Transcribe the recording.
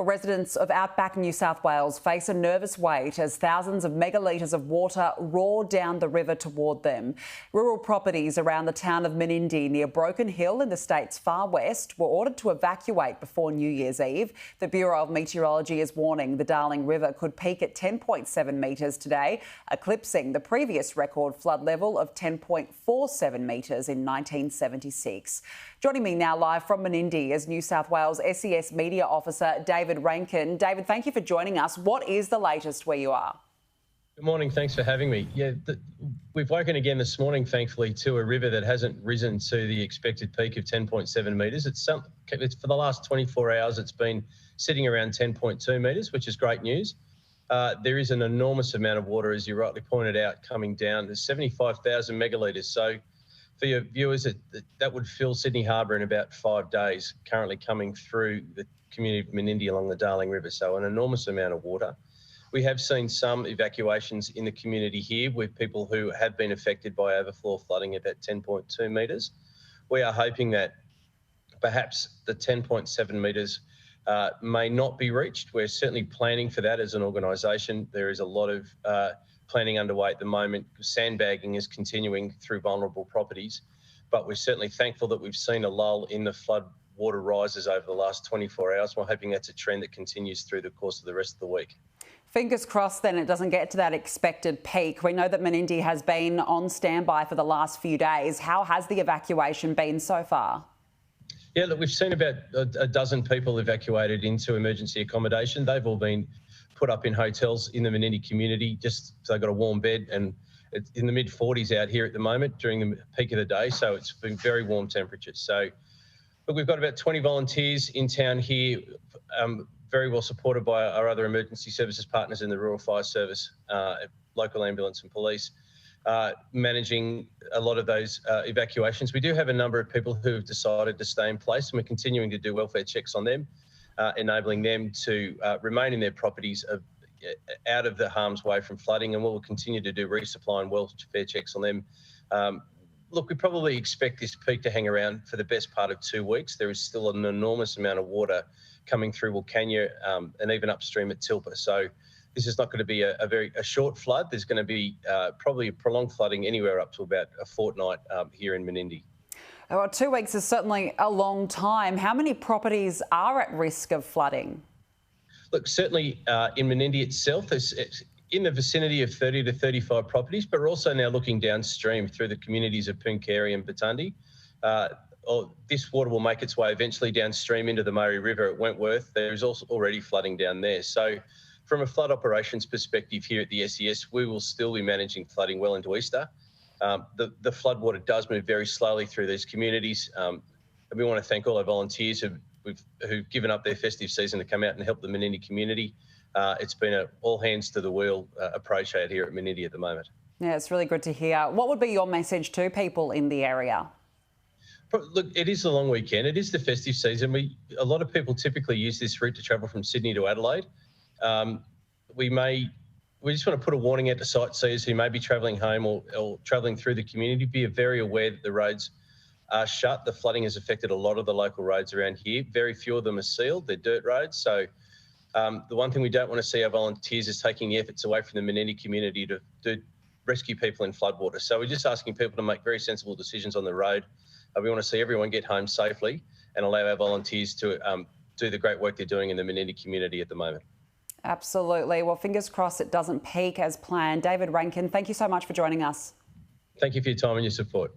Well, residents of outback New South Wales face a nervous wait as thousands of megalitres of water roar down the river toward them. Rural properties around the town of Menindee near Broken Hill in the state's far west were ordered to evacuate before New Year's Eve. The Bureau of Meteorology is warning the Darling River could peak at 10.7 metres today, eclipsing the previous record flood level of 10.47 metres in 1976. Joining me now live from Menindee is New South Wales SES Media Officer David Rankine. David, thank you for joining us. What is the latest where you are? Good morning. Thanks for having me. We've woken again this morning, thankfully, to a river that hasn't risen to the expected peak of 10.7 metres. It's for the last 24 hours, it's been sitting around 10.2 metres, which is great news. There is an enormous amount of water, as you rightly pointed out, coming down. There's 75,000 megalitres. So for your viewers, that would fill Sydney Harbour in about 5 days, currently coming through the community of Menindee along the Darling River. So an enormous amount of water. We have seen some evacuations in the community here with people who have been affected by overflow flooding at that 10.2 metres. We are hoping that perhaps the 10.7 metres may not be reached. We're certainly planning for that as an organisation. There is a lot of planning underway at the moment. Sandbagging is continuing through vulnerable properties, but we're certainly thankful that we've seen a lull in the flood water rises over the last 24 hours. We're hoping that's a trend that continues through the course of the rest of the week. Fingers crossed then it doesn't get to that expected peak. We know that Menindee has been on standby for the last few days. How has the evacuation been so far? Yeah, look, we've seen about a dozen people evacuated into emergency accommodation. They've all been put up in hotels in the Menindee community just so they've got a warm bed, and it's in the mid-40s out here at the moment during the peak of the day, so it's been very warm temperatures. So look, we've got about 20 volunteers in town here, very well supported by our other emergency services partners in the Rural Fire Service, local ambulance and police, managing a lot of those evacuations. We do have a number of people who have decided to stay in place, and we're continuing to do welfare checks on them, enabling them to remain in their properties out of the harm's way from flooding, and we'll continue to do resupply and welfare checks on them. Look, we probably expect this peak to hang around for the best part of 2 weeks. There is still an enormous amount of water coming through Wilcannia and even upstream at Tilpa. So this is not going to be a short flood. There's going to be probably prolonged flooding anywhere up to about a fortnight here in Menindee. Well, 2 weeks is certainly a long time. How many properties are at risk of flooding? Look, certainly in Menindee itself, it's in the vicinity of 30 to 35 properties, but we're also now looking downstream through the communities of Pooncarie and Batundi. This water will make its way eventually downstream into the Murray River at Wentworth. There is also already flooding down there. So from a flood operations perspective here at the SES, we will still be managing flooding well into Easter. The flood water does move very slowly through these communities. And we want to thank all our volunteers who've given up their festive season to come out and help the Menindee community. It's been an all-hands-to-the-wheel approach out here at Menindee at the moment. Yeah, it's really good to hear. What would be your message to people in the area? Look, it is a long weekend. It is the festive season. A lot of people typically use this route to travel from Sydney to Adelaide. We just want to put a warning out to sightseers who may be travelling home or travelling through the community. Be very aware that the roads are shut. The flooding has affected a lot of the local roads around here. Very few of them are sealed. They're dirt roads. So the one thing we don't want to see our volunteers is taking the efforts away from the Menindee community to rescue people in floodwater. So we're just asking people to make very sensible decisions on the road. We want to see everyone get home safely and allow our volunteers to do the great work they're doing in the Menindee community at the moment. Absolutely. Well, fingers crossed it doesn't peak as planned. David Rankine, thank you so much for joining us. Thank you for your time and your support.